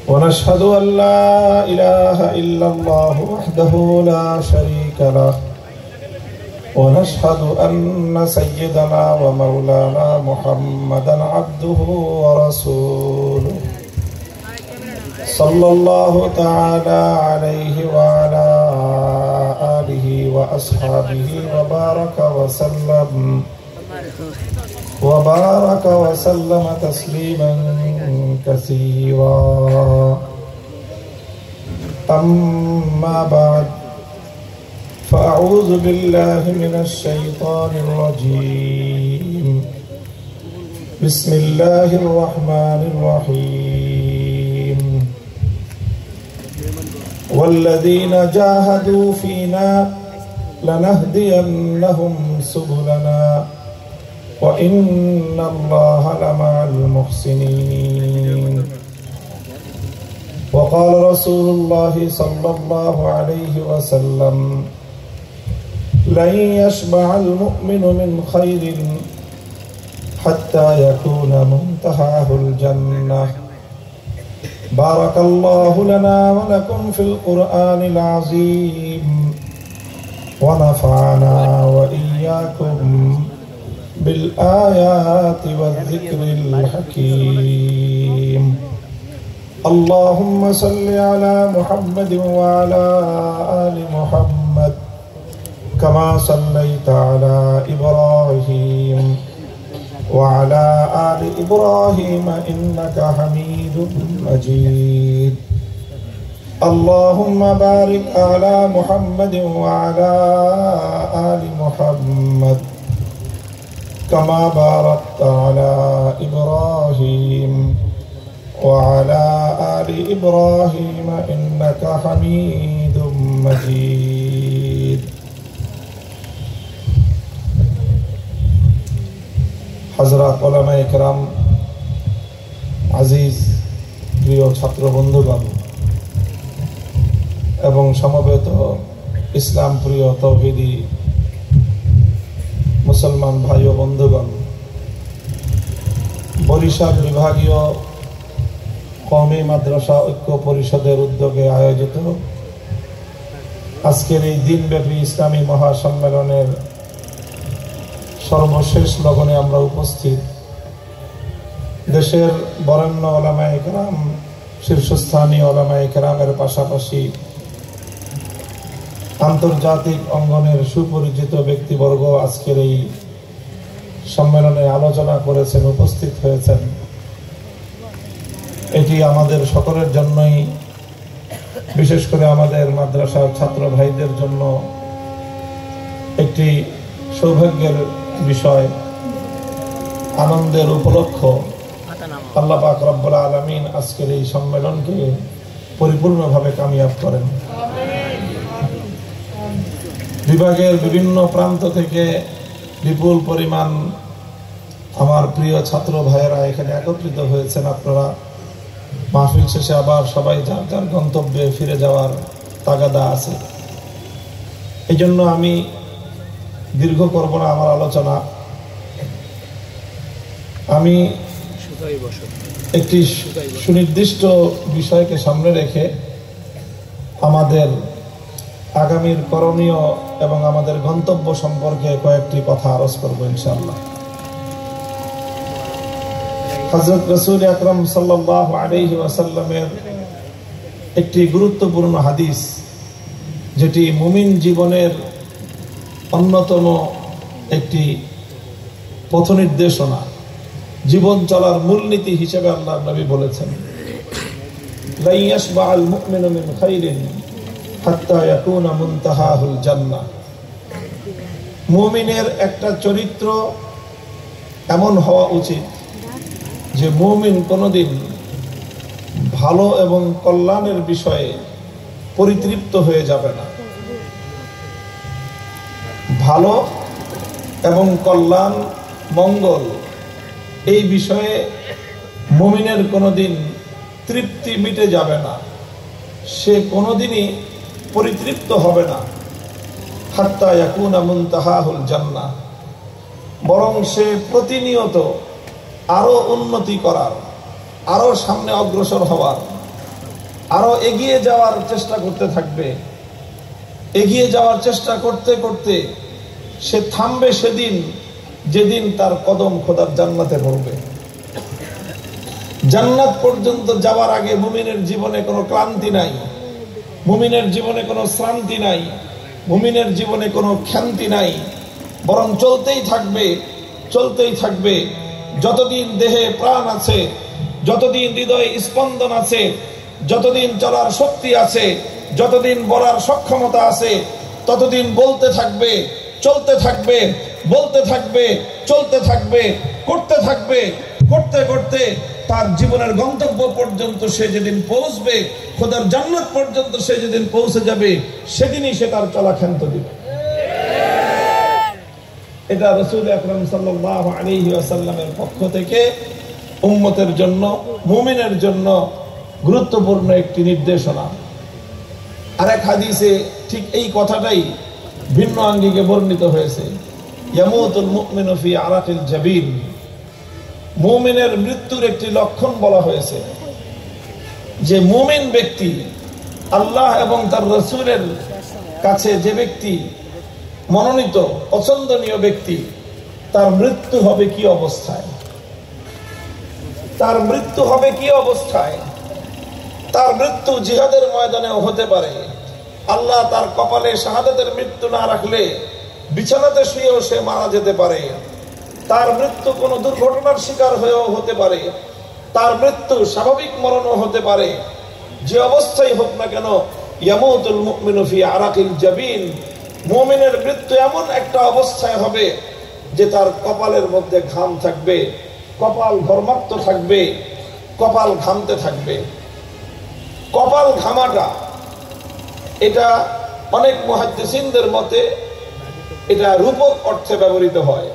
ونشهد أن لا إله إلا الله وحده لا شريك له ونشهد أن سيدنا ومولانا محمدا عبده ورسوله صلى الله تعالى عليه وعلى آله وأصحابه وبارك وسلم تسليما كثيرا. أما بعد، فأعوذ بالله من الشيطان الرجيم. بسم الله الرحمن الرحيم. والذين جاهدوا فينا لنهدينهم سبلنا وإن الله لمع المحسنين. وقال رسول الله صلى الله عليه وسلم: لن يشبع المؤمن من خير حتى يكون منتهاه الجنة. بارك الله لنا ولكم في القرآن العظيم ونفعنا وإياكم بالآيات والذكر الحكيم. اللهم صل على محمد وعلى آل محمد كما صليت على إبراهيم وعلى آل إبراهيم إنك حميد مجيد. اللهم بارك على محمد وعلى آل محمد كما باركت على إبراهيم وعلى آل إبراهيم إنك حميد مجيد. হযরত উলামায়ে কেরাম, আজিজ প্রিয় ছাত্র বন্ধুগণ এবং সমবেত ইসলাম প্রিয় তৌহিদি মুসলমান ভাই ও বন্ধুগণ, বরিশাল বিভাগীয় কওমি মাদ্রাসা ঐক্য পরিষদের উদ্যোগে আয়োজিত আজকের এই দিনব্যাপী ইসলামী মহাসম্মেলনের সর্বশেষ লগনে আমরা উপস্থিত। দেশের বরেণ্য উলামায়ে কেরাম, শীর্ষস্থানীয় উলামায়ে কেরামের পাশাপাশি আন্তর্জাতিক অঙ্গনের সুপরিচিত ব্যক্তিবর্গ আজকের এই সম্মেলনে আলোচনা করেছেন, উপস্থিত হয়েছেন। এটি আমাদের সকলের জন্যই, বিশেষ করে আমাদের মাদ্রাসার ছাত্র ভাইদের জন্য একটি সৌভাগ্যের বিষয়, আনন্দের উপলক্ষ। আল্লাহ পাক রব্বুল আলামিন আজকের এই সম্মেলনকে পরিপূর্ণভাবে কামিয়াব করেন। বিভাগের বিভিন্ন প্রান্ত থেকে বিপুল পরিমাণ আমার প্রিয় ছাত্র ভাইয়েরা এখানে একত্রিত হয়েছেন। আপনারা মাহফিল শেষে আবার সবাই যার যার গন্তব্যে ফিরে যাওয়ার তাগাদা আছে। এই জন্য আমি দীর্ঘ করব না আমার আলোচনা। আমি একটি সুনির্দিষ্ট বিষয়কে সামনে রেখে আমাদের আগামীর করণীয় এবং আমাদের গন্তব্য সম্পর্কে কয়েকটি কথা আরজ করব ইনশাআল্লাহ। হযরত রাসূল আকরাম সাল্লাল্লাহু আলাইহি ওয়াসাল্লামের একটি গুরুত্বপূর্ণ হাদিস, যেটি মুমিন জীবনের অন্যতম একটি পথনির্দেশনা, জীবন চলার মূলনীতি হিসেবে আল্লাহর নবী বলেছেন, লা ইয়াশবা'আল মুমিনু মিন খাইরিন হাত্তা ইয়াকুনা মুনতাহাহুল জান্নাহ। মুমিনের একটা চরিত্র এমন হওয়া উচিত যে মুমিন কোনোদিন ভালো এবং কল্যাণের বিষয়ে পরিতৃপ্ত হয়ে যাবে না। ভালো এবং কল্যাণ, মঙ্গল, এই বিষয়ে মুমিনের কোনোদিন তৃপ্তি মিটে যাবে না, সে কোনোদিনই পরিতৃপ্ত হবে না। হাত্তা ইয়াকুনা মুনতাহাহুল জান্নাহ, বরং সে প্রতিনিয়ত আরো উন্নতি করার, আরো সামনে অগ্রসর হওয়ার, আরো এগিয়ে যাওয়ার চেষ্টা করতে থাকবে। এগিয়ে যাওয়ার চেষ্টা করতে করতে সে থামবে সেদিন যেদিন তার কদম খোদার জান্নাতে পড়বে। জান্নাত পর্যন্ত যাওয়ার আগে মুমিনের জীবনে কোনো ক্লান্তি নাই, মুমিনের জীবনে কোনো শ্রান্তি নাই, মুমিনের জীবনে কোনো ক্ষান্তি নাই, বরং চলতেই থাকবে, চলতেই থাকবে। যতদিন দেহে প্রাণ আছে, যতদিন হৃদয়ে স্পন্দন আছে, যতদিন চলার শক্তি আছে, যতদিন বলার সক্ষমতা আছে, ততদিন বলতে থাকবে, চলতে থাকবে, বলতে থাকবে, চলতে থাকবে, করতে থাকবে। করতে করতে তার জীবনের গন্তব্য পর্যন্ত সে যেদিন পৌঁছবে, খোদার জান্নাত পর্যন্ত সে যেদিন পৌঁছে যাবে, সেদিনই সে তার চলা ক্ষান্ত দিবে। এটা রাসূল আকরাম সাল্লাল্লাহু আলাইহি ওয়াসাল্লামের পক্ষ থেকে উম্মতের জন্য, মুমিনের জন্য গুরুত্বপূর্ণ একটি নির্দেশনা। আরেক হাদিসে ঠিক এই কথাটাই ভিন্ন আঙ্গিকে বর্ণিত হয়েছে। ইয়ামুতুল মুমিনু ফি আরাকিল জাবিন, মুমিনের মৃত্যুর একটি লক্ষণ বলা হয়েছে যে মুমিন ব্যক্তি, আল্লাহ এবং তার রাসূলের কাছে যে ব্যক্তি মনোনীত, পছন্দনীয় ব্যক্তি, তার মৃত্যু হবে কি অবস্থায়, তার মৃত্যু হবে কি অবস্থায়। তার মৃত্যু জিহাদের ময়দানেও হতে পারে। আল্লাহ তার কপালে শাহাদাতের মৃত্যু না রাখলে বিছানাতে শুয়েও সে মারা যেতে পারে। তার মৃত্যু কোনো দুর্ঘটনার শিকার হয়েও হতে পারে। তার মৃত্যু স্বাভাবিক মরণও হতে পারে। যে অবস্থায় হোক না কেন, ইয়ামুতুল মুমিনু ফি আরাকিল জাবিন, মুমিনের মৃত্যু এমন একটা অবস্থায় হবে যে তার কপালের মধ্যে ঘাম থাকবে, কপাল ঘর্মাক্ত থাকবে, কপাল ঘামতে থাকবে। কপাল ঘামাটা, এটা অনেক মুহাদ্দিসিনদের মতে এটা রূপক অর্থে ব্যবহৃত হয়।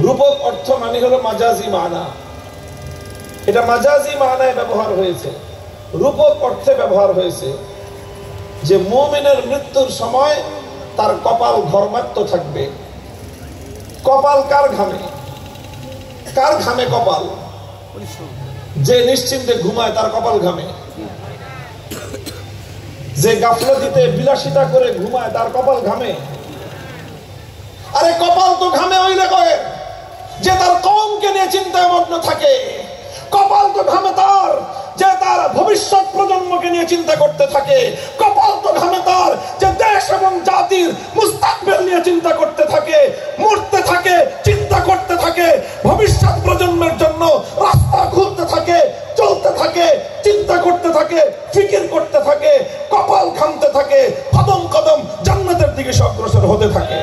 রূপক অর্থ মানে হলো মাজাজি মানা, এটা মাজাজি মানায় ব্যবহার হয়েছে, রূপক অর্থে ব্যবহার হয়েছে যে মুমিনের মৃত্যুর সময় তার কপাল ঘর্মাক্ত থাকবে। কপাল কার ঘামে? কার ঘামে কপাল? যে নিশ্চিন্তে ঘুমায় তার কপাল ঘামে। যে গাফলতিতে বিলাসিতা করে ঘুমায় তার কপাল ঘামে। আরে কপাল তো ঘামে ওই লেখে যে তার কওমকে নিয়ে চিন্তায় মগ্ন থাকে। কপাল তো ঘামে তার যে তার ভবিষ্যৎ প্রজন্মকে নিয়ে চিন্তা করতে থাকে। কপাল তো ঘামে তার যে দেশ এবং জাতির মুস্তাকবিল নিয়ে চিন্তা করতে থাকে, মরতে থাকে, চিন্তা করতে থাকে, ভবিষ্যৎ প্রজন্মের জন্য রাস্তা খুলতে থাকে, চলতে থাকে, চিন্তা করতে থাকে, ফিকির করতে থাকে, কপাল ঘামতে থাকে, কদম কদম জান্নাতের দিকে অগ্রসর হতে থাকে।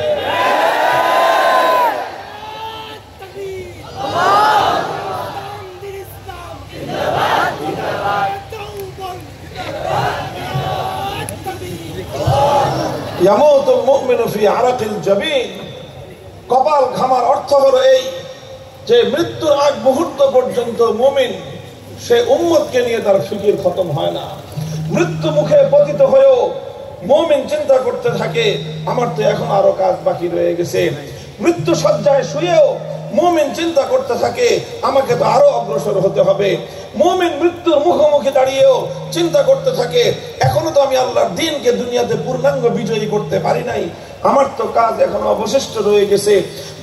ইয়ামুতুল মুমিনু ফি আরাকিল জাবিন, কপাল ঘামার অর্থ হলো এই যে মৃত্যুর আগ মুহূর্ত পর্যন্ত মুমিন সে উম্মতকে নিয়ে তার ফিকির খতম হয় না। মৃত্যু মুখে পতিত হয়েও মুমিন চিন্তা করতে থাকে আমার তো এখন আরো কাজ বাকি রয়ে গেছে। মৃত্যু শয্যায় শুয়েও মুমিন চিন্তা করতে থাকে আমাকে তো আরো অগ্রসর হতে হবে। মুমিন মৃত্যুর মুখোমুখি দাঁড়িয়েও চিন্তা করতে থাকে এখনো তো আমি আল্লাহর দ্বীনকে দুনিয়াতে পূর্ণাঙ্গ বিজয়ী করতে পারি নাই, আমার তো কাজ এখনো অবশিষ্ট রয়ে গেছে।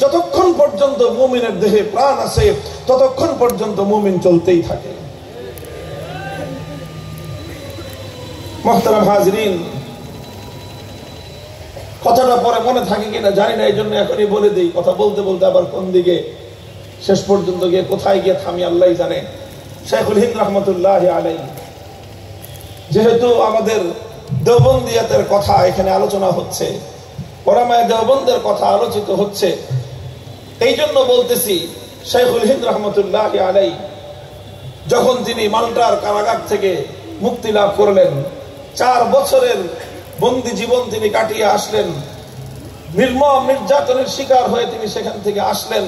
যতক্ষণ পর্যন্ত মুমিনের দেহে প্রাণ আছে ততক্ষণ পর্যন্ত মুমিন চলতেই থাকে। মুহতারাম হাজরিন, কথাটা পরে মনে থাকে কিনা জানি না, এই জন্য এখনই বলে দিই। কথা বলতে বলতে আবার কোন দিকে শেষ পর্যন্ত গিয়ে কোথায় গিয়ে থামি আল্লাহ জানে। শাইখুল হিন্দ রহমতুল্লাহি আলাইহি, যেহেতু আমাদের দেওবন্দিয়াতের কথা এখানে আলোচনা হচ্ছে, ওলামায়ে দেওবন্দের কথা আলোচিত হচ্ছে, এই জন্য বলতেছি শাইখুল হিন্দ রহমতুল্লাহি আলাইহি যখন তিনি মাল্টার কারাগার থেকে মুক্তি লাভ করলেন, 4 বছরের বন্দি জীবন তিনি কাটিয়ে আসলেন, নির্মম নির্যাতনের শিকার হয়ে তিনি সেখান থেকে আসলেন।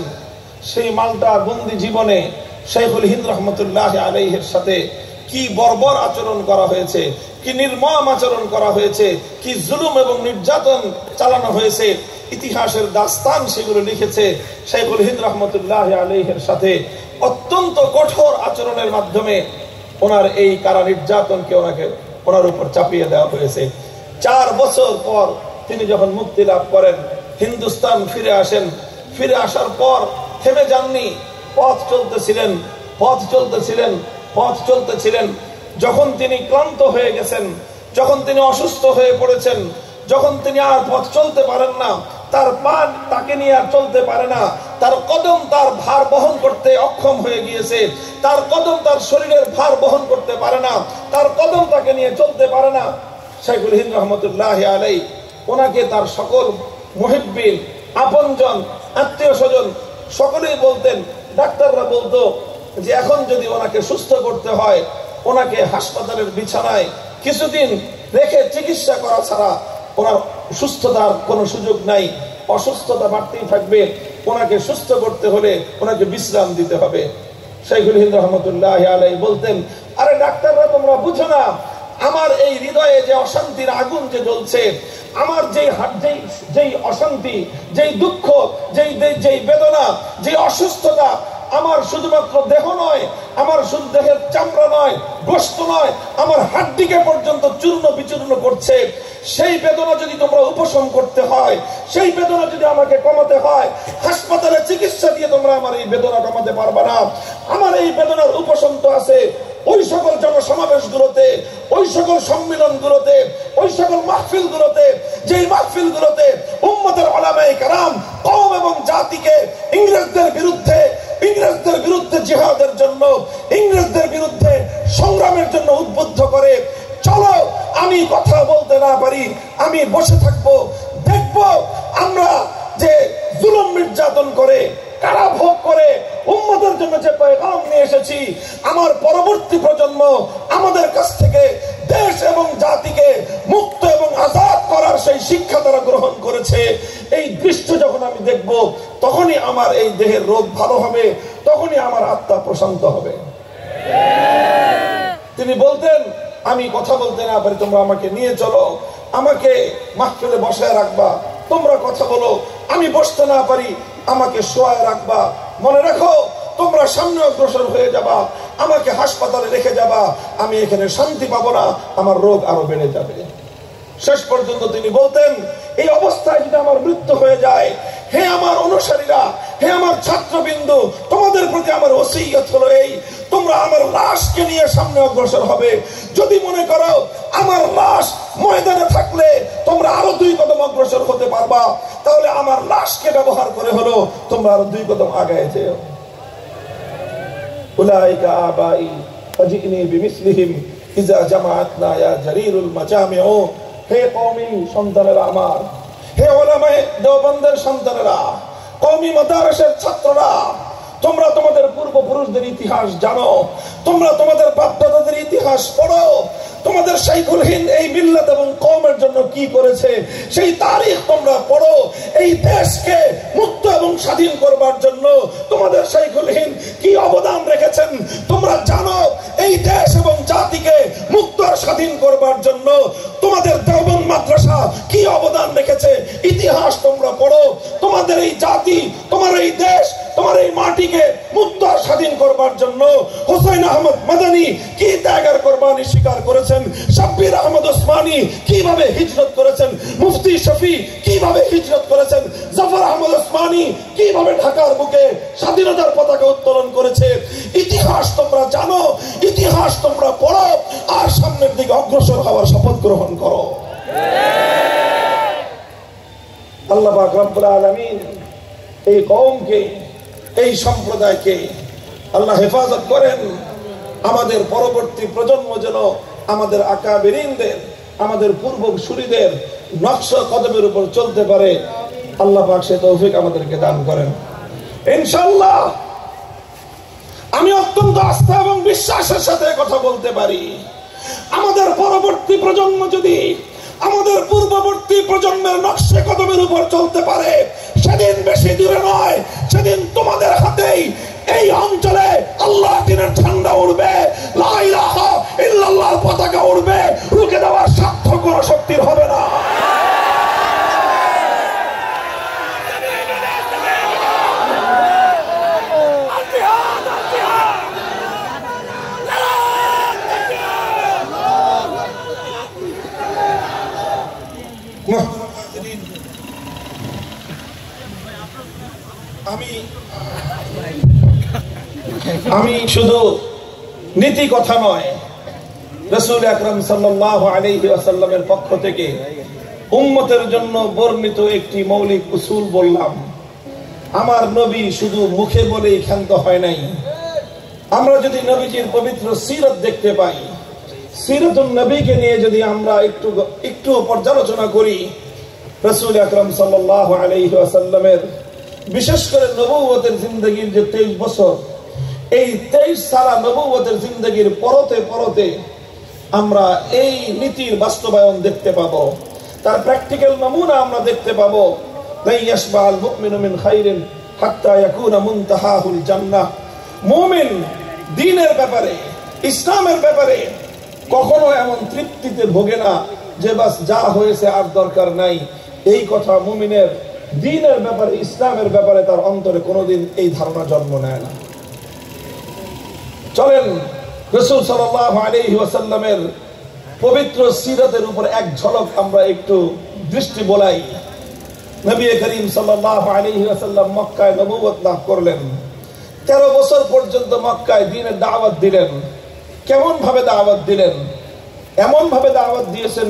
সেই মাল্টার বন্দি জীবনে শাইখুল হিন্দ রহমতুল্লাহি আলাইহির সাথে কি বর্বর আচরণ করা হয়েছে, কি নির্মম আচরণ করা হয়েছে, কি জুলুম এবং নির্যাতন চালানো হয়েছে, ইতিহাসের দাস্তান সেগুলো লিখেছে। শাইখুল হিন্দ রহমতুল্লাহি আলাইহির সাথে অত্যন্ত কঠোর আচরণের মাধ্যমে ওনার এই কারা নির্যাতনকে ওনার উপর চাপিয়ে দেওয়া হয়েছে। 4 বছর পর তিনি যখন মুক্তি লাভ করেন, হিন্দুস্তান ফিরে আসেন। ফিরে আসার পর থেমে যাননি, পথ চলতেছিলেন। যখন তিনি ক্লান্ত হয়ে গেছেন, যখন তিনি অসুস্থ হয়ে পড়েছেন, যখন তিনি আর পথ চলতে পারেন না, তার পা তাকে নিয়ে আর চলতে পারে না, তার কদম তার ভার বহন করতে অক্ষম হয়ে গিয়েছে, তার কদম তার শরীরের ভার বহন করতে পারে না, তার কদম তাকে নিয়ে চলতে পারে না। শাইখুল হিন্দ রহমতুল্লাহ আলাইহি ওনাকে তার সকল মুহিব্বিন, আপনজন, আত্মীয় স্বজন সকলেই বলতেন, ডাক্তাররা বলতো যে এখন যদি ওনাকে সুস্থ করতে হয়, ওনাকে হাসপাতালের বিছানায় কিছুদিন রেখে চিকিৎসা করা ছাড়া ওনার সুস্থতার কোনো সুযোগ নাই, অসুস্থতা বাড়তেই থাকবে। ওনাকে সুস্থ করতে হলে ওনাকে বিশ্রাম দিতে হবে। শাইখুল হিন্দ রহমতুল্লাহ আলাইহি বলতেন, আরে ডাক্তাররা তোমরা বুঝো না, আমার এই হৃদয়ে যে অশান্তির আগুন যে জ্বলছে, আমার যেই অশান্তি, যেই দুঃখ, যেই বেদনা, যে অসুস্থতা, আমার শুধুমাত্র দেহ নয়, আমার শুধু দেহের চামড়া নয়, গোশত নয়, আমার হাড্ডিকে পর্যন্ত চূর্ণ বিচূর্ণ করছে। সেই বেদনা যদি তোমরা উপশম করতে হয়, সেই বেদনা যদি আমাকে কমাতে হয়, হাসপাতালে চিকিৎসা দিয়ে তোমরা আমার এই বেদনা কমাতে পারবে না। আমার এই বেদনার উপশম তো আছে ওই সকল জনসমাবেশগুলোতে, ওই সকল সম্মেলনগুলোতে, ওই সকল মাহফিলগুলোতে, যেই মাহফিলগুলোতে উম্মতের উলামায়ে কেরাম কওম এবং জাতিকে ইংরেজদের বিরুদ্ধে জিহাদের জন্য, ইংরেজদের বিরুদ্ধে সংগ্রামের জন্য উদ্বুদ্ধ করে। চলো, আমি কথা বলতে না পারি, আমি বসে থাকবো, দেখবো আমরা যে জুলুম নির্যাতন করে, কারাভোগ করে উম্মতের জন্য যে পয়গাম নিয়ে এসেছি, আমার পরবর্তী প্রজন্ম আমাদের কাছ থেকে দেশ এবং জাতিকে মুক্ত এবং আজাদ করার সেই শিক্ষা তারা গ্রহণ করেছে। এই দৃশ্য যখন আমি দেখব, তখনই আমার এই দেহের রোগ ভালো হবে, তখনই আমার আত্মা প্রশান্ত হবে। তিনি বলতেন, আমি কথা বলতে না পারি, তোমরা আমাকে নিয়ে চলো, আমাকে মাহফিলে বসায় রাখবা, তোমরা কথা বলো। আমি বসতে না পারি, আমাকে শোয়ায় রাখবা। মনে রাখো, তোমরা সামনে অগ্রসর হয়ে যাবা, আমাকে হাসপাতালে রেখে যাবা, আমি এখানে শান্তি পাবো না, আমার রোগ আরো বেড়ে যাবে। শেষ পর্যন্ত তিনি বলতেন, এই অবস্থায় যদি আমার মৃত্যু হয়ে যায়, হে আমার অনুসারীরা, হে আমার ছাত্রবিন্দু, তোমাদের প্রতি আমার ওসিয়ত হলো এই, তোমরা আমার লাশকে নিয়ে সামনে অগ্রসর হবে। যদি মনে করো আমার লাশ ময়দানে থাকলে তোমরা আরো 2 কদম অগ্রসর হতে পারবা, তাহলে আমার লাশকে ব্যবহার করে হলো তোমরা আরো 2 কদম আগায় যেও। উলাইকা আবাই ফাজিনি বিমিসলিহিম ইজা জামাআতনা ইয়া জারিরুল মাজামিউ। হে কওমি সন্তানেরা আমার, হে উলামায়ে দেওবন্দের সন্তানেরা, কওমি মাদ্রাসার ছাত্ররা, তোমরা তোমাদের পূর্বপুরুষদের ইতিহাস জানো, তোমরা তোমাদের বাপ-দাদাদের ইতিহাস পড়ো, তোমাদের শাইখুল হিন্দ এই মিল্লাত এবং কওমের জন্য কি করেছে সেই তারিখ তোমরা পড়ো। এই দেশকে মুক্ত এবং স্বাধীন করবার জন্য তোমাদের শাইখুল হিন্দ কি অবদান রেখেছেন তোমরা জানো। এই দেশ এবং জাতিকে মুক্ত আর স্বাধীন করবার জন্য তোমাদের দেওবন্দ মাদ্রাসা কি অবদান রেখেছে ইতিহাস তোমরা পড়ো। তোমাদের এই জাতি, তোমার এই দেশ, তোমার এই মাটিকে মুক্ত আর স্বাধীন করবার জন্য হুসাইন আহমদ মাদানী কি ত্যাগের কোরবানি স্বীকার করেছেন, শাব্বির আহমদ ওসমানী কিভাবে হিজরত করেছেন, মুফতি শফি কিভাবে হিজরত করেছেন, জাফর আহমদ ওসমানী কিভাবে ঢাকার বুকে স্বাধীনতার পতাকা উত্তোলন করেছে। ইতিহাস তোমরা জানো, ইতিহাস তোমরা পড়ো, আর সামনের দিকে অগ্রসর হওয়ার শপথ গ্রহণ করো। আল্লাহ পাক রব্বুল আলামিন এই কওমকে, এই সম্প্রদায়কে আল্লাহ হেফাজত করেন। আমাদের পরবর্তী প্রজন্ম যেন আমাদের আকাবেরিনদের, আমাদের পূর্বসূরীদের নকশ কদমের উপর চলতে পারে। আল্লাহ পাক সে তৌফিক আমাদেরকে দান করেন ইনশাআল্লাহ। আমি অত্যন্ত আস্থা এবং বিশ্বাসের সাথে কথা বলতে পারি, আমাদের পরবর্তী প্রজন্ম যদি আমাদের পূর্ববর্তী প্রজন্মের নকশে কদমের উপর চলতে পারে, সেদিন বেশি দূরে নয়, সেদিন তোমাদের হাতেই এই অঞ্চলে আল্লাহ দিনের ঝান্ডা উড়বে, লা ইলাহা ইল্লাল্লাহর পতাকা উড়বে, রুখে দেওয়ার সাধ্য কোনো শক্তির হবে না। আমি শুধু নীতি কথা নয়, রাসূল আকরাম সাল্লাল্লাহু আলাইহি ওয়াসাল্লামের পক্ষ থেকে উম্মতের জন্য বর্ণিত একটি মৌলিক উসুল বললাম। আমার নবী শুধু মুখে বলেই ক্ষান্ত হয় নাই। আমরা যদি নবীজির পবিত্র সিরত দেখতে পাই, সিরাতুন নবীকে নিয়ে যদি আমরা একটু পর্যালোচনা করি, রাসূল আকরাম সাল্লাল্লাহু আলাইহি ওয়াসাল্লামের বিশেষ করে নবুয়তের জিন্দেগীর যে 23 বছর, এই 23 সারা নবুয়তের জিন্দেগীর পরতে পরতে আমরা এই নীতির বাস্তবায়ন দেখতে পাবো, তার প্র্যাকটিক্যাল নমুনা আমরা দেখতে পাবো। লা ইয়াশবাল মুমিনু মিন খাইরিন হাত্তা ইয়াকুনা মুনতাহাহুল জান্নাহ। মুমিন দ্বীনের ব্যাপারে, ইসলামের ব্যাপারে কখনো এমন তৃপ্তিতে ভোগে না যে বাস যা হয়েছে আর দরকার নাই। এই কথা মুমিনের দ্বীনের ব্যাপারে, ইসলামের ব্যাপারে তার অন্তরে কোনোদিন এই ধারণা জন্ম নেয় না। চলেন রাসূল সাল্লাল্লাহু আলাইহি ওয়াসাল্লামের পবিত্র সিরাতের উপর এক ঝলক আমরা একটু দৃষ্টি বোলাই। নবী করিম সাল্লাল্লাহু আলাইহি ওয়াসাল্লাম মক্কায় নবুয়ত লাভ করলেন। 13 বছর পর্যন্ত মক্কায় দ্বীনের দাওয়াত দিলেন। কেমন ভাবে দাওয়াত দিলেন? এমন ভাবে দাওয়াত দিয়েছেন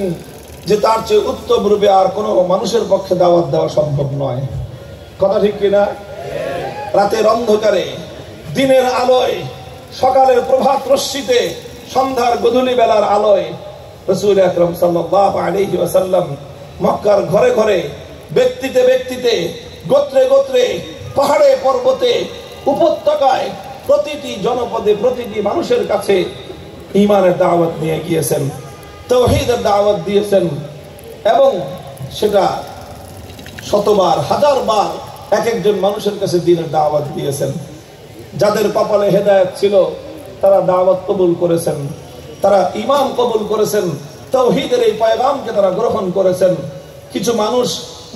যে তার চেয়ে উত্তম রূপে আর কোনো মানুষের পক্ষে দাওয়াত দেওয়া সম্ভব নয়। কথা ঠিক কিনা? রাতের অন্ধকারে, দিনের আলোয়, সকালের প্রভাত রশ্মিতে, সন্ধ্যার গোধূলি বেলার আলোয় রাসূল আকরাম সাল্লাল্লাহু আলাইহি ওয়াসাল্লাম মক্কার ঘরে ঘরে, ব্যক্তিতে ব্যক্তিতে, গোত্রে গোত্রে, পাহাড়ে পর্বতে, উপত্যকায়, প্রতিটি জনপদে, প্রতিটি মানুষের কাছে ঈমানের দাওয়াত নিয়ে গিয়েছেন, তাওহীদের দাওয়াত দিয়েছেন। এবং সেটা শতবার, হাজারবার এক একজন মানুষের কাছে দ্বীনের দাওয়াত দিয়েছেন। যাদের কপালে হেদায়েত ছিল তারা দাওয়াত কবুল করেছেন, তারা ঈমান কবুল করেছেন, তাওহীদের এই পয়গামকে তারা গ্রহণ করেছেন। কিছু মানুষ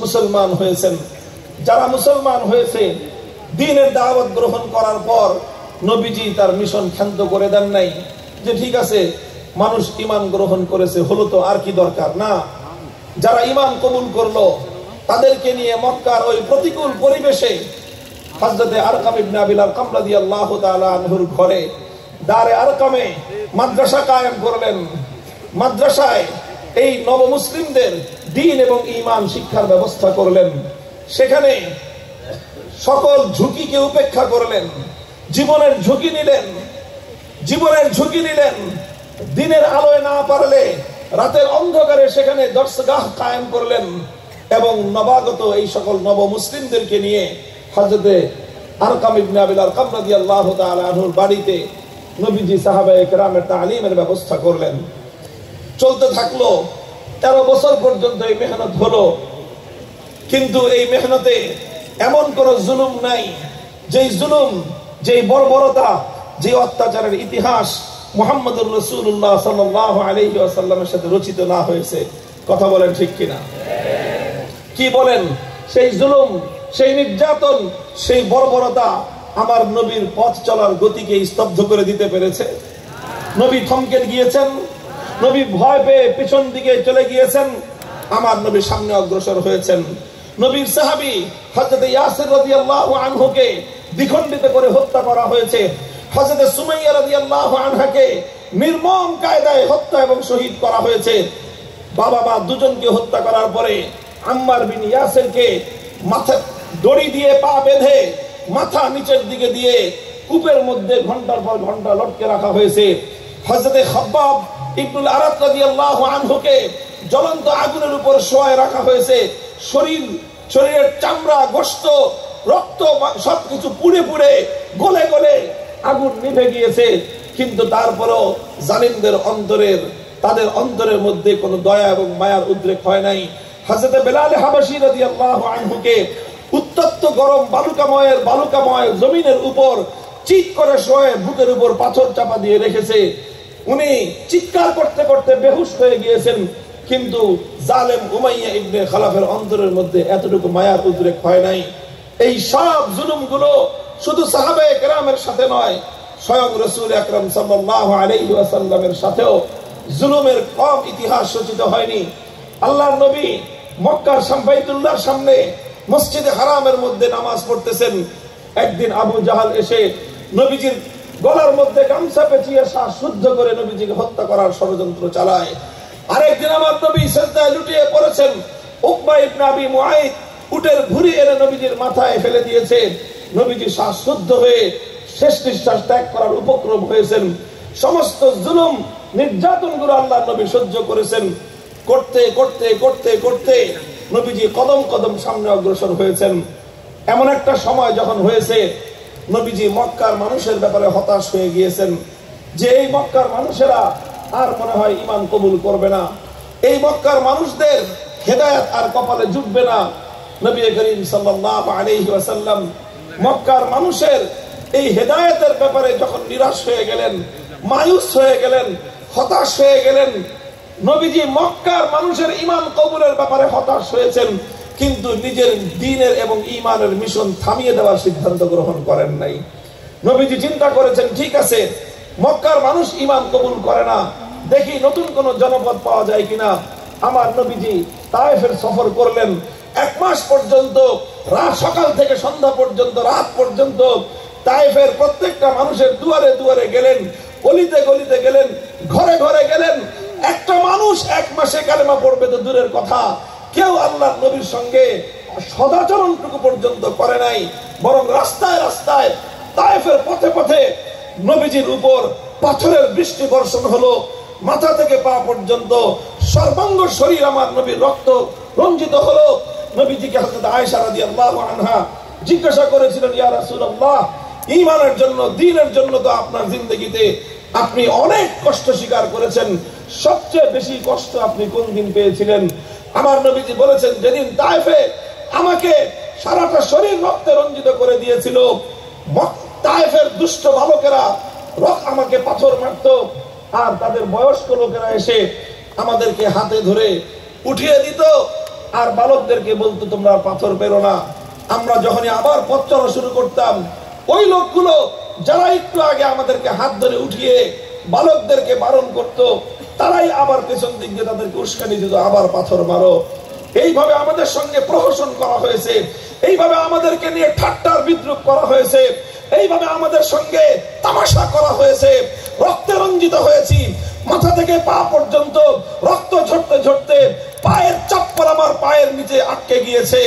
মুসলমান হয়েছেন। যারা মুসলমান হয়েছে, দ্বীনের দাওয়াত গ্রহণ করার পর নবীজি তার মিশন ক্ষান্ত করে দেন নাই যে ঠিক আছে মানুষ ঈমান গ্রহণ করেছে, হলো তো আর কি দরকার। না, যারা ঈমান কবুল করলো তাদেরকে নিয়ে মক্কার ওই প্রতিকূল পরিবেশে হযরতে আরকাম ইবনে আবিল আরকাম রাদিয়াল্লাহু তাআলা আনহুর ঘরে দারে আরকামে মাদ্রাসা কায়েম করলেন। মাদ্রাসায় এই নবমুসলিমদের দ্বীন এবং ঈমান শিক্ষার ব্যবস্থা করলেন। সেখানে সকল ঝুঁকিকে উপেক্ষা করলেন, জীবনের ঝুঁকি নিলেন, দিনের আলোয় না পারলে রাতের অন্ধকারে সেখানে দরসগাহ কায়েম করলেন এবং নবাগত এই সকল নবমুসলিমদেরকে নিয়ে হযরতে আরকাম ইবনে আবিল আরকাম রাদিয়াল্লাহু তাআলা আনহুর বাড়িতে নবীজি সাহাবায়ে কেরামের তালিমের ব্যবস্থা করলেন। চলতে থাকলো। 13 বছর পর্যন্ত এই মেহনত হলো। কিন্তু এই মেহনতে এমন কোন জুলুম নাই, যেই জুলুম, যেই বর্বরতা, যে অত্যাচারের ইতিহাস মুহাম্মদুর রাসূলুল্লাহ সাল্লাল্লাহু আলাইহি ওয়াসাল্লামের সাথে রচিত না হয়েছে। কথা বলেন ঠিক কিনা? কি বলেন? সেই জুলুম, সেই নির্যাতন, সেই বর্বরতা আমার নবীর পথ চলার গতিকে স্তব্ধ করে দিতে পেরেছে? নবী থমকে গিয়েছেন? নবী ভয় পেয়ে পিছন দিকে চলে গিয়েছেন? আমার নবী সামনে অগ্রসর হয়েছেন। নবীর সাহাবী হযরত ইয়াসির রাদিয়াল্লাহু আনহুকে দ্বিখণ্ডিত করে হত্যা করা হয়েছে। হযরত সুমাইয়া রাদিয়াল্লাহু আনহাকে নির্মম কায়দায় হত্যা এবং শহীদ করা হয়েছে। বাবা মা দুজনকে হত্যা করার পরে আম্মার বিন ইয়াসিরকে মাথা দড়ি দিয়ে পা বেঁধে মাথা নিচের দিকে দিয়ে কূপের মধ্যে ঘন্টার পর ঘন্টা লটকে রাখা হয়েছে। হযরত খাব্বাব ইবনুল আরাত রাদিয়াল্লাহু আনহুকে জ্বলন্ত আগুনের উপর শোয়ায় রাখা হয়েছে। শরীরের চামড়া, গোশত, রক্ত সবকিছু পুড়ে পুড়ে গলে গলে আগুন নিভে গিয়েছে। কিন্তু তারপরও জালিমদের তাদের অন্তরের মধ্যে কোনো দয়া এবং মায়ার উদ্রেক হয় নাই। হযরত বেলাল হাবশী রাদিয়াল্লাহু আনহুকে উত্তপ্ত গরম বালুকাময় জমিনের উপর চিৎ করে শোয়ে বুকের উপর পাথর চাপা দিয়ে রেখেছে। উনি চিৎকার করতে করতে বেহুশ হয়ে গিয়েছেন। কিন্তু জালেম উমাইয়া ইবনে খালাফের অন্তরের মধ্যে এতটুকু মায়ার উদ্রেক হয় নাই। এই সব জুলুমগুলো শুধু সাহাবায়ে কেরামের সাথে নয়, স্বয়ং রাসূল আকরাম সাল্লাল্লাহু আলাইহি ওয়াসাল্লামের সাথেও জুলুমের কম ইতিহাস রচিত হয়নি। আল্লাহর নবী মক্কার বাইতুল্লাহর সামনে মসজিদে হারামের মধ্যে নামাজ পড়তেছেন। একদিন আবু জাহাল এসে নবীজির গলার মধ্যে গামছা পেঁচিয়ে শ্বাস শুদ্ধ করে নবীজিকে হত্যা করার ষড়যন্ত্র চালায়। আরেকদিন আমার নবী সিজদায় লুটিয়ে পড়েছেন, উকবা ইবনে আবি মুআইদ উটের ভুঁড়ি এনে নবীজির মাথায় ফেলে দিয়েছে। নবীজি শ্বাস শুদ্ধ হয়ে শেষ নিঃশ্বাস ত্যাগ করার উপক্রম হয়েছেন। সমস্ত জুলুম নির্যাতনগুলো আল্লাহর নবী সহ্য করেছেন। করতে করতে করতে করতে নবীজি কদম কদম সামনে অগ্রসর হয়েছেন। এমন একটা সময় যখন হয়েছে, নবীজি মক্কার মানুষের ব্যাপারে হতাশ হয়ে গিয়েছেন যে এই মক্কার মানুষেরা আর মনে হয় ঈমান কবুল করবে না, এই মক্কার মানুষদের হেদায়েত আর কপালে জুটবে না। নবী করিম সাল্লাল্লাহু আলাইহি ওয়াসাল্লাম মক্কার মানুষের এই হেদায়েতের ব্যাপারে যখন নিরাশ হয়ে গেলেন, মায়ুস হয়ে গেলেন, হতাশ হয়ে গেলেন, নবীজি মক্কার মানুষের ঈমান কবুলের ব্যাপারে হতাশ হয়েছেন, কিন্তু নিজের দ্বীনের এবং ঈমানের মিশন থামিয়ে দেওয়ার সিদ্ধান্ত গ্রহণ করেন নাই। নবীজি চিন্তা করেছেন, ঠিক আছে, মক্কার মানুষ ঈমান কবুল করে না, দেখি নতুন কোন জনপদ পাওয়া যায় কিনা। আমার নবীজি তায়েফের সফর করলেন। 1 মাস পর্যন্ত, রাত সকাল থেকে সন্ধ্যা পর্যন্ত, রাত পর্যন্ত তায়েফের প্রত্যেকটা মানুষের দুয়ারে দুয়ারে গেলেন, গলিতে গলিতে গেলেন, ঘরে ঘরে গেলেন। একটা মানুষ 1 মাসে কালেমা পড়বে তো দূরের কথা, কেউ আল্লাহর নবীর সঙ্গে সদাচরণটুকু পর্যন্ত করে নাই। বরং রাস্তায় রাস্তায় তায়েফের পথে পথে নবীজির উপর পাথরের বৃষ্টি বর্ষণ হলো। মাথা থেকে পা পর্যন্ত সর্বাঙ্গ শরীর আমার নবীর রক্ত রঞ্জিত হলো। নবীজিকে হযরত আয়েশা রাদিয়াল্লাহু আনহা জিজ্ঞাসা করেছিলেন, ইয়া রাসূলুল্লাহ, ঈমানের জন্য, দ্বীনের জন্য তো আপনার জিন্দেগিতে আপনি অনেক কষ্ট স্বীকার করেছেন, সবচেয়ে বেশি কষ্ট আপনি কোন দিন পেয়েছিলেন? আমার নবীজি বলেছেন, যেদিন তায়েফে আমাকে সারাটা শরীর রক্তে রঞ্জিত করে দিয়েছিল। তায়েফের দুষ্ট বালকেরা আমাকে পাথর মারত, আর তাদের বয়স্ক লোকেরা এসে আমাদেরকে হাতে ধরে উঠিয়ে দিত, আর বালকদেরকে বলতো তোমরা পাথর পেরো না। আমরা যখনই আবার পথ চলা শুরু করতাম, ওই লোকগুলো যারা একটু আগে আমাদেরকে হাত ধরে উঠিয়ে বালকদেরকে বারণ করত, তারাই আবার পেছন দিক দিয়ে তাদেরকে উস্কানি দিত, আবার পাথর মারো। এইভাবে আমাদের সঙ্গে প্রহসন করা হয়েছে, এইভাবে আমাদেরকে নিয়ে ঠাট্টার বিদ্রুপ করা হয়েছে, এইভাবে আমাদের সঙ্গে তামাশা করা হয়েছে। রক্তে রঞ্জিত হয়েছি, মাথা থেকে পা পর্যন্ত রক্ত ঝরতে ঝরতে পায়ের চপ্পল আমার পায়ের নিচে আটকে গিয়েছে,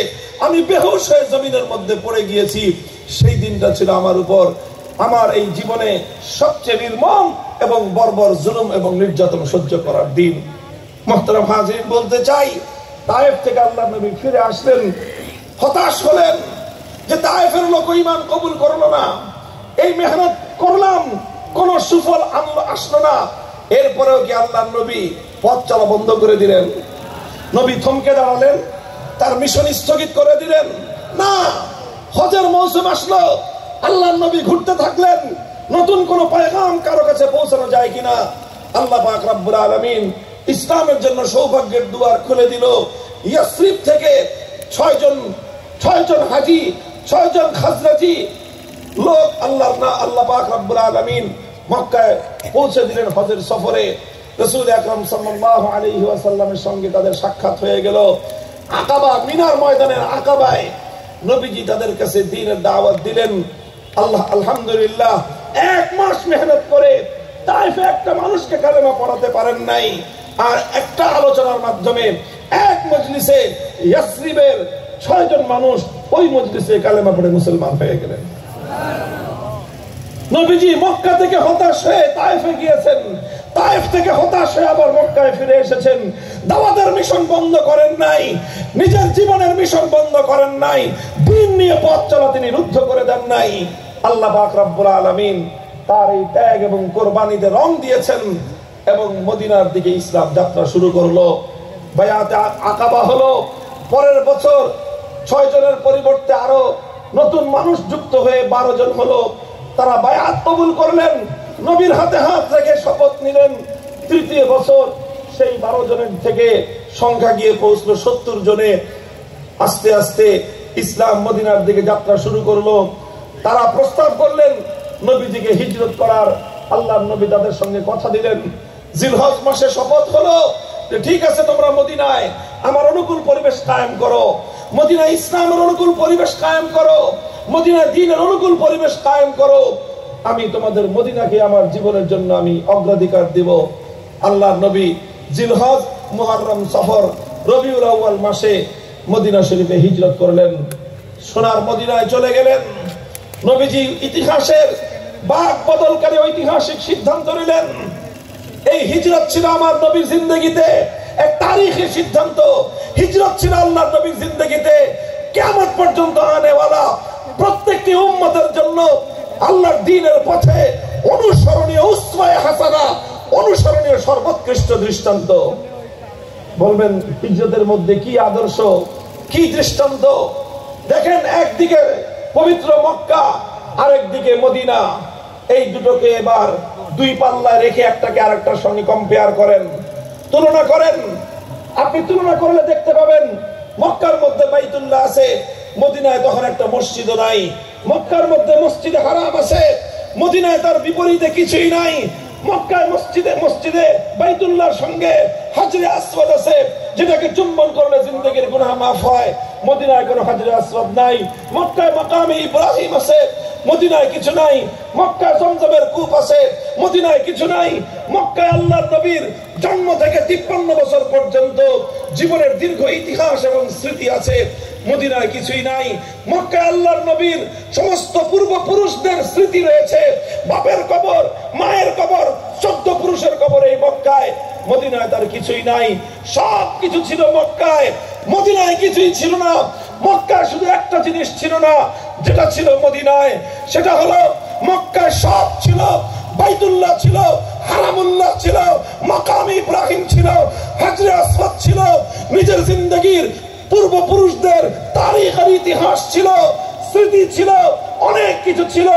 আমি বেহুশ হয়ে জমিনের মধ্যে পড়ে গিয়েছি। সেই দিনটা ছিল আমার উপর আমার এই জীবনে সবচেয়ে নির্মম এবং বর্বর জুলুম এবং নির্যাতন সহ্য করার দিন। মুহতারাম হাজিরিন, বলতে চাই, তায়েফ থেকে আল্লাহর নবী ফিরে আসলেন, হতাশ হলেন যে তায়েফের লোক ঈমান কবুল করলো না, এই মেহনত করলাম, কোন সুফল আসলো না। এরপরেও কি আল্লাহর নবী পথ চলা বন্ধ করে দিলেন? নবী থমকে দাঁড়ালেন, তার মিশন স্থগিত করে দিলেন? না। হজের মৌসুম আসলো, আল্লাহর নবী ঘুরতে থাকলেন, নতুন কোন পয়গাম কারো কাছে পৌঁছানো যায় কিনা। আল্লাহ পাক রব্বুল আলামিন ইসলামের জন্য সৌভাগ্যের দুয়ার খুলে দিল। ইয়াসরিব থেকে 6 জন হাজী, 6 জন খাজরাজি লোক আল্লাহ পাক রব্বুল আলামিন মক্কায় পৌঁছে দিলেন হজের সফরে। রাসূল আকরাম সাল্লাল্লাহু আলাইহি ওয়াসাল্লামের সঙ্গে তাদের সাক্ষাৎ হয়ে গেল। আকাবা, মিনার ময়দানের আকাবায় নবীজি তাদের কাছে দ্বীনের দাওয়াত দিলেন। আলহামদুলিল্লাহ, 1 মাস মেহনত করে তায়েফে একটা মানুষকে কালেমা পড়াতে পারেন নাই, আর একটা আলোচনার মাধ্যমে এক মজলিসে ইয়াসরিবের 6 জন মানুষ ওই মজলিসে কালেমা পড়ে মুসলমান হয়ে গেলেন। নবীজি মক্কা থেকে হতাশ হয়ে তায়েফে গিয়েছেন, তায়েফ থেকে হতাশ হয়ে আবার মক্কায় ফিরে এসেছেন। দাওয়াতের মিশন বন্ধ করেন নাই, নিজের জীবনের মিশন বন্ধ করেন নাই, দ্বীন নিয়ে পথ চলা তিনি রুদ্ধ করে দেন নাই। আল্লাহ পাক রব্বুল আলামিন তার এই ত্যাগ এবং কোরবানিতে রং দিয়েছেন এবং মদিনার দিকে ইসলাম যাত্রা শুরু করলো। বায়াতে আকাবা হলো। পরের বছর 6 জনের পরিবর্তে আরো নতুন মানুষ যুক্ত হয়ে 12 জন হলো। তারা বায়াত কবুল করলেন, নবীর হাতে হাত রেখে শপথ নিলেন। তৃতীয় বছর সেই 12 জনের থেকে সংখ্যা গিয়ে পৌঁছলো 70 জনে। আস্তে আস্তে ইসলাম মদিনার দিকে যাত্রা শুরু করলো। তারা প্রস্তাব করলেন নবীজিকে হিজরত করার। আল্লাহর নবী তাদের সঙ্গে কথা দিলেন। জিলহজ মাসে শপথ হলো যে ঠিক আছে, তোমরা মদিনায় আমার অনুকূল পরিবেশ কায়েম করো, মদিনায় ইসলামের অনুকূল পরিবেশ কায়েম করো, মদিনায় দ্বীনের অনুকূল পরিবেশ কায়েম করো। আমি তোমাদের মদিনাকে আমার জীবনের জন্য আমি অগ্রাধিকার দেব। আল্লাহর নবী জিলহজ, মুহররম, সফর, রবিউল আউয়াল মাসে মদিনা শরীফে হিজরত করলেন, সোনার মদিনায় চলে গেলেন। নবীজি ইতিহাসের বাক বদলকারী ঐতিহাসিক সিদ্ধান্ত নিলেন। এই হিজরত ছিল আমার নবীর জিন্দেগিতে এক তারিখী সিদ্ধান্ত। হিজরত ছিল আল্লাহর নবীর জিন্দেগিতে কিয়ামত পর্যন্ত আনেওয়ালা প্রত্যেকটি উম্মতের জন্য আল্লাহর দ্বীনের পথে অনুসরণীয় উসওয়ায়ে হাসানা, অনুসরণীয় সর্বোৎকৃষ্ট দৃষ্টান্ত। বলবেন হিজরতের মধ্যে কি আদর্শ, কি দৃষ্টান্ত? দেখেন, একদিকে পবিত্র মক্কা, আরেকদিকে মদিনা। এই দুটোকে এবার দুই পাল্লায় রেখে একটাকে আরেকটার সঙ্গে কম্পেয়ার করেন, তুলনা করেন। আপনি তুলনা করলে দেখতে পাবেন মক্কার মধ্যে বাইতুল্লাহ আছে, মদিনায় তখন একটা মসজিদও নাই। মক্কার মধ্যে মসজিদে হারাম আছে, মদিনায় তার বিপরীতে কিছুই নাই। মক্কায় মসজিদে বাইতুল্লাহর সঙ্গে হাজরে আসওয়াদ আছে, যেটাকে চুম্বন করলে জিন্দেগির গুনাহ মাফ হয়। মদিনায় কোনো হাজরে আসওয়াদ নাই। মক্কায় মাকামে ইব্রাহিম আছে, মদিনায় কিছু নাই। মক্কায় জমজমের কূপ আছে, মদিনায় কিছু নাই। মক্কায় আল্লাহর নবীর জন্ম থেকে 53 বছর পর্যন্ত জীবনের দীর্ঘ ইতিহাস এবং স্মৃতি আছে, মদিনায় কিছুই নাই। মক্কায় আল্লাহর নবীর সমস্ত পূর্বপুরুষদের স্মৃতি রয়েছে, বাপের কবর, মায়ের কবর, 14 পুরুষের কবর এই মক্কায়। মদিনায় তার কিছুই নাই। সব কিছু ছিল মক্কায়, মদিনায় কিছুই ছিল না। মক্কায় শুধু একটা জিনিস ছিল না, যেটা ছিল মদিনায়, সেটা হলো মক্কায় সব ছিল। বাইতুল্লাহ ছিল, হারামুল্লাহ ছিল, মাকাম ইব্রাহিম ছিল, হাজরে আসওয়াদ ছিল, নিজের জিন্দেগির পূর্বপুরুষদের তারিখ আর ইতিহাস ছিল, স্মৃতি ছিল, অনেক কিছু ছিল,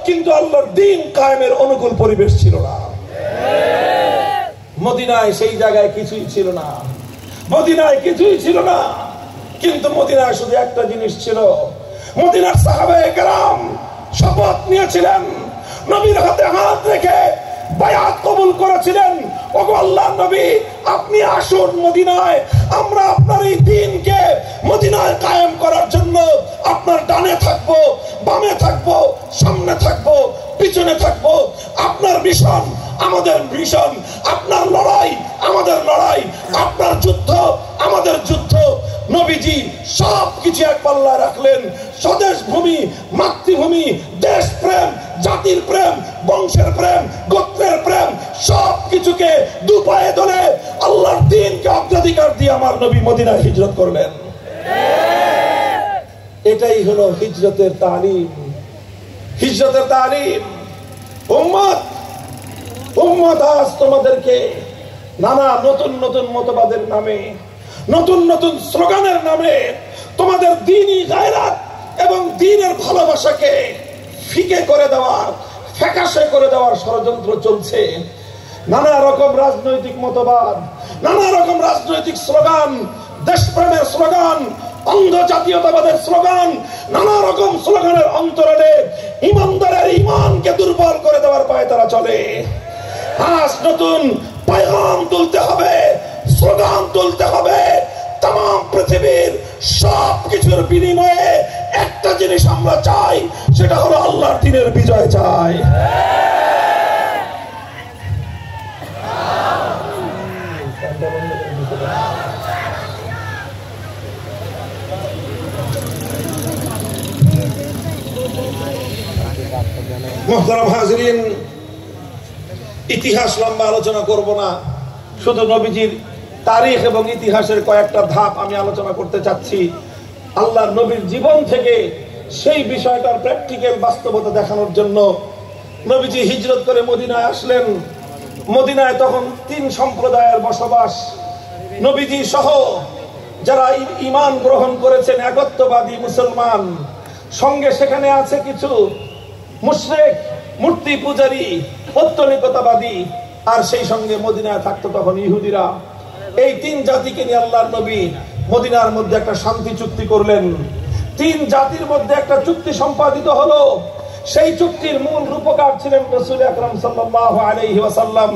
কিন্তু আল্লাহর দ্বীন কায়েমের অনুকূল পরিবেশ ছিল না। মদিনায় সেই জায়গায় কিছুই ছিল না, মদিনায় কিছুই ছিল না। কিন্তু মদিনায় শুধু একটা জিনিস ছিল। মদিনার সাহাবায়ে কেরাম শপথ নিয়েছিলেন, নবীর হাতে হাত রেখে বায়াত কবুল করেছিলেন, ওগো আল্লাহর নবী, আপনি আসুন মদিনায়, আমরা আপনার এই দ্বীনকে মদিনায় কায়েম করার জন্য আপনার ডানে থাকবো, বামে থাকবো, সামনে থাকবো, পিছনে থাকবো। আপনার মিশন আমাদের মিশন, আপনার লড়াই আমাদের লড়াই, আপনার যুদ্ধ আমাদের যুদ্ধ। নবীজি সবকিছু এক পাল্লায় রাখলেন। স্বদেশ ভূমি, মাতৃভূমি, দেশ প্রেম, জাতির প্রেম, বংশের প্রেম, গোত্রের প্রেম, সবকিছুকে দুপায়ে ধরে আল্লাহর দ্বীনকে অগ্রাধিকার দিয়ে আমার নবী মদিনায় হিজরত করলেন। এটাই হলো হিজরতের তালিম, হিজরতের তালিম। উম্মত আজ তোমাদেরকে নানা নতুন নতুন মতবাদের নামে, নতুন নতুন স্লোগানের নামে তোমাদের দ্বীনি গায়রাত এবং দ্বীনের ভালোবাসাকে ফিকে করে দেওয়ার, ফ্যাকাশে করে দেওয়ার ষড়যন্ত্র চলছে। নানা রকম রাজনৈতিক মতবাদ, নানা রকম রাজনৈতিক স্লোগান, দেশপ্রেমের স্লোগান, অন্ধ জাতীয়তাবাদের স্লোগান, নানা রকম স্লোগানের অন্তরালে ইমানদারের ইমানকে দুর্বল করে দেওয়ার পায়ে তারা চলে। আজ নতুন পয়গাম তুলতে হবে, স্লোগান তুলতে হবে। তাম পৃথিবীর সব কিছুর বিনিময়ে একটা জিনিস আমরা চাই, সেটা হলো আল্লাহর দ্বীনের বিজয় চাই। মুহতারাম হাজিরিন, ইতিহাস লম্বা আলোচনা করব না, শুধু নবীজির তারিখ এবং ইতিহাসের কয়েকটা ধাপ আমি আলোচনা করতে চাচ্ছি। আল্লাহর নবীর জীবন থেকে সেই বিষয়টার প্র্যাকটিক্যাল বাস্তবতা দেখানোর জন্য নবীজি হিজরত করে মদিনায় আসলেন। মদিনায় তখন 3 সম্প্রদায়ের বসবাস। নবীজি সহ যারা ঈমান গ্রহণ করেছেন, একত্ববাদী মুসলমান, সঙ্গে সেখানে আছে কিছু মুশরিক, মূর্তি পূজারী, পৌত্তলিকতাবাদী, আর সেই সঙ্গে মদিনায় থাকতো তখন ইহুদিরা। এই 3 জাতিকে নিয়ে আল্লাহর নবী মদিনার মধ্যে একটা শান্তি চুক্তি করলেন। 3 জাতির মধ্যে একটা চুক্তি সম্পাদিত হলো। সেই চুক্তির মূল রূপকার ছিলেন রাসূল আকরাম সাল্লাল্লাহু আলাইহি ওয়াসাল্লাম।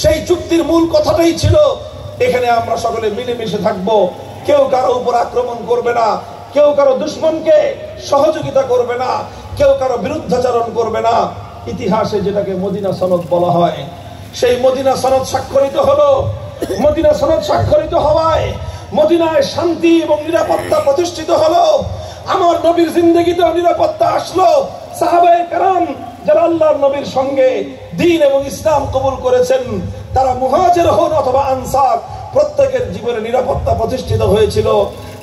সেই চুক্তির মূল কথাটাই ছিল, এখানে আমরা সকলে মিলেমিশে থাকবো, কেউ কারো উপর আক্রমণ করবে না, কেউ কারো দুশমনকে সহযোগিতা করবে না, কেউ কারো বিরুদ্ধাচরণ করবে না। ইতিহাসে যেটাকে মদিনা সনদ বলা হয়, সেই মদিনা সনদ স্বাক্ষরিত হলো। মদিনা সনদ স্বাক্ষরিত হওয়ায় মদিনায় শান্তি এবং নিরাপত্তা প্রতিষ্ঠিত হলো। আমার নবীর জিন্দেগিতে নিরাপত্তা আসলো। সাহাবায়ে কেরাম যারা আল্লাহর নবীর সঙ্গে দ্বীন এবং ইসলাম কবুল করেছেন, তারা মুহাজির হন অথবা আনসার, প্রত্যেকের জীবনে নিরাপত্তা প্রতিষ্ঠিত হয়েছিল।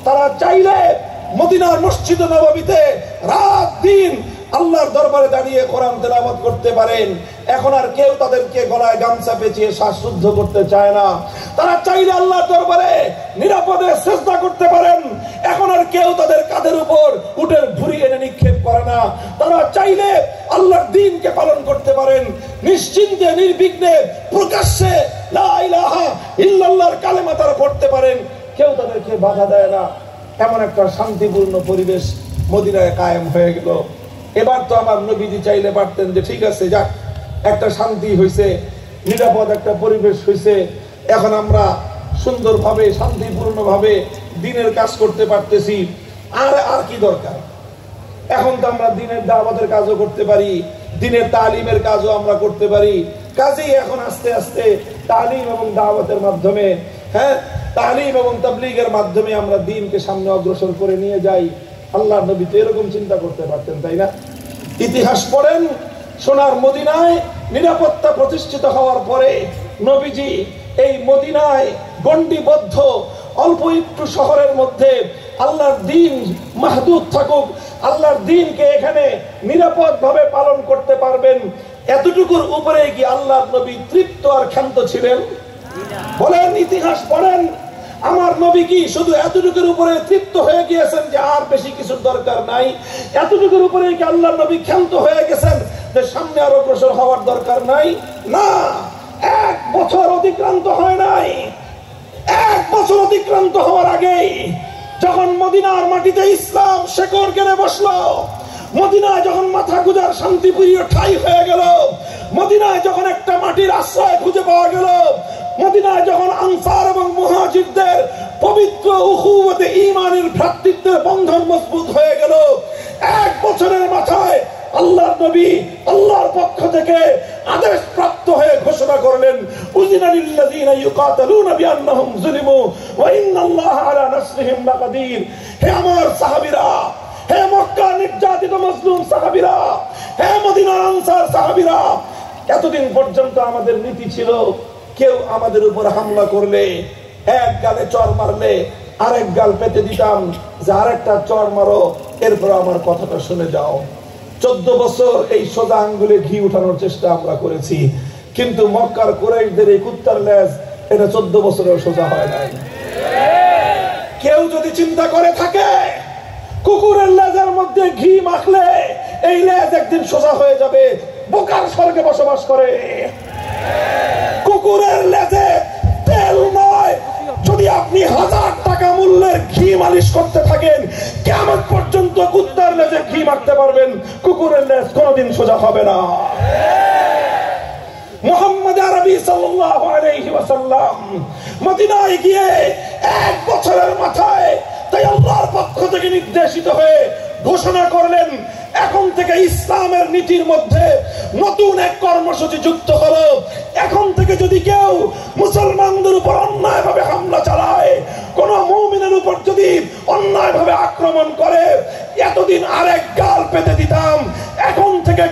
তারা চাইলে মদিনার মসজিদ নববীতে রাত দিন আল্লাহর দরবারে দাঁড়িয়ে কোরআন তেলাওয়াত করতে পারেন। এখন আর কেউ তাদেরকে গলায় গামছা পেঁচিয়ে শ্বাসরুদ্ধ করতে চায় না। তারা চাইলে আল্লাহর দরবারে নিরাপদে সিজদা করতে পারেন। এখন আর কেউ তাদের কাঁধের উপর উটের ভুঁড়ি এনে নিক্ষেপ করে না। তারা চাইলে আল্লাহর দ্বীনকে পালন করতে পারেন নিশ্চিন্তে, নির্বিঘ্নে, প্রকাশ্যে লা ইলাহা ইল্লাল্লাহর কালেমা তারা পড়তে পারেন। কেউ তাদেরকে বাধা দেয় না। এমন একটা শান্তিপূর্ণ পরিবেশ মদিনায় কায়েম হয়ে গেল। এবার তো আমার নবীজি চাইলে পারতেন যে ঠিক আছে, যাক, একটা শান্তি হয়েছে, নিরাপদ একটা পরিবেশ হয়েছে, এখন আমরা সুন্দরভাবে শান্তিপূর্ণভাবে দ্বীনের কাজ করতে পারতেছি, আর কি দরকার। এখন তো আমরা দ্বীনের দাওয়াতের কাজও করতে পারি, দ্বীনের তালিমের কাজও আমরা করতে পারি। কাজেই এখন আস্তে আস্তে তালিম এবং দাওয়াতের মাধ্যমে, তালিম এবং তাবলীগের মাধ্যমে আমরা দ্বীনকে সামনে অগ্রসর করে নিয়ে যাই। আল্লাহর নবী তো এরকম চিন্তা করতে পারতেন, তাই না? ইতিহাস পড়েন, সোনার মদিনায় নিরাপত্তা প্রতিষ্ঠিত হওয়ার পরে নবীজি এই মদিনায় গণ্ডিবদ্ধ অল্প একটু শহরের মধ্যে আল্লাহর দ্বীন মাহদুদ থাকুক, আল্লাহর দ্বীনকে এখানে নিরাপদ ভাবে পালন করতে পারবেন, এতটুকুর উপরে কি আল্লাহর নবী তৃপ্ত আর ক্ষান্ত ছিলেন? বলেন, ইতিহাস পড়েন, আমার নবী কি শুধু এতটুকুর উপরে তৃপ্ত হয়ে গিয়েছেন যে আর বেশি কিছুর দরকার নাই? এতটুকুর উপরে কি আল্লাহর নবী ক্ষান্ত হয়ে গেছেন যে সামনে আরো অগ্রসর হওয়ার দরকার নাই? না, 1 বছর অতিক্রান্ত হয় নাই। 1 বছর অতিক্রান্ত হওয়ার আগেই যখন মদিনার মাটিতে ইসলাম শেকড় গেড়ে বসলো, মদিনায় যখন মাথা গুঁজার শান্তিপ্রিয় ঠাই হয়ে গেল, মদিনায় যখন একটা মাটির আশ্রয় খুঁজে পাওয়া গেল, মদিনায় যখন আনসার এবং মুহাজিরদের পবিত্র উখুওয়াতে ঈমানের ভ্রাতৃত্বের বন্ধন মজবুত হয়ে গেল, 1 বছরের মাথায় আল্লাহর নবী আল্লাহর পক্ষ থেকে আদেশ প্রাপ্ত হয়ে ঘোষণা করলেন, উযিনা লিল্লাযিনা ইউকাতালুনা বিআন্নাহুম যুলিমু ওয়া ইন্নাল্লাহা আলা নাসরিহিম লাকাদির। হে আমার সাহাবীরা, হে মক্কা নির্যাতিত মজলুম সাহাবীরা, হে মদিনার আনসার সাহাবীরা, এতদিন পর্যন্ত আমাদের নীতি ছিল কেউ আমাদের উপর হামলা করলে এক গালে চর মারলে আরেক গাল পেতে দিতাম যে আরেকটা চর মারো, এরপর আমার কথাটা শুনে যাও। 14 বছর এই সোজা আঙ্গুলে ঘি উঠানোর চেষ্টা আমরা করেছি, কিন্তু মক্কার কুরাইশদের এই কুত্তার লেজ, এটা 14 বছরেও সোজা হয় নাই। কেউ যদি চিন্তা করে থাকে কুকুরের লেজের মধ্যে ঘি মাখলে এই লেজ একদিন সোজা হয়ে যাবে, বোকার স্বর্গে বসবাস করে। কুকুরের লেজে তেল নয়, যদি আপনি 1000 টাকা মূল্যের ঘি মালিশ করতে থাকেন, কিয়ামত পর্যন্ত কুত্তার লেজে ঘি মাখতে পারবেন, কুকুরের লেজ কোনোদিন সোজা হবে না। মুহাম্মদ আরবি সাল্লাল্লাহু আলাইহি ওয়াসাল্লাম মদিনায় গিয়ে 1 বছরের মাথায় তাই আল্লাহর পক্ষ থেকে নির্দেশিত হয়ে ঘোষণা করলেন, এখন থেকে ইসলামের নীতির মধ্যে নতুন এক কর্মসূচি যুক্ত হলো। এখন থেকে যদি কেউ মুসলমানদের উপর অন্যায়ভাবে হামলা চালায়, কোন মুমিনের উপর যদি অন্যায়ভাবে আক্রমণ করে, এতদিন আরেক গাল পেতে দিতাম, এখন থেকে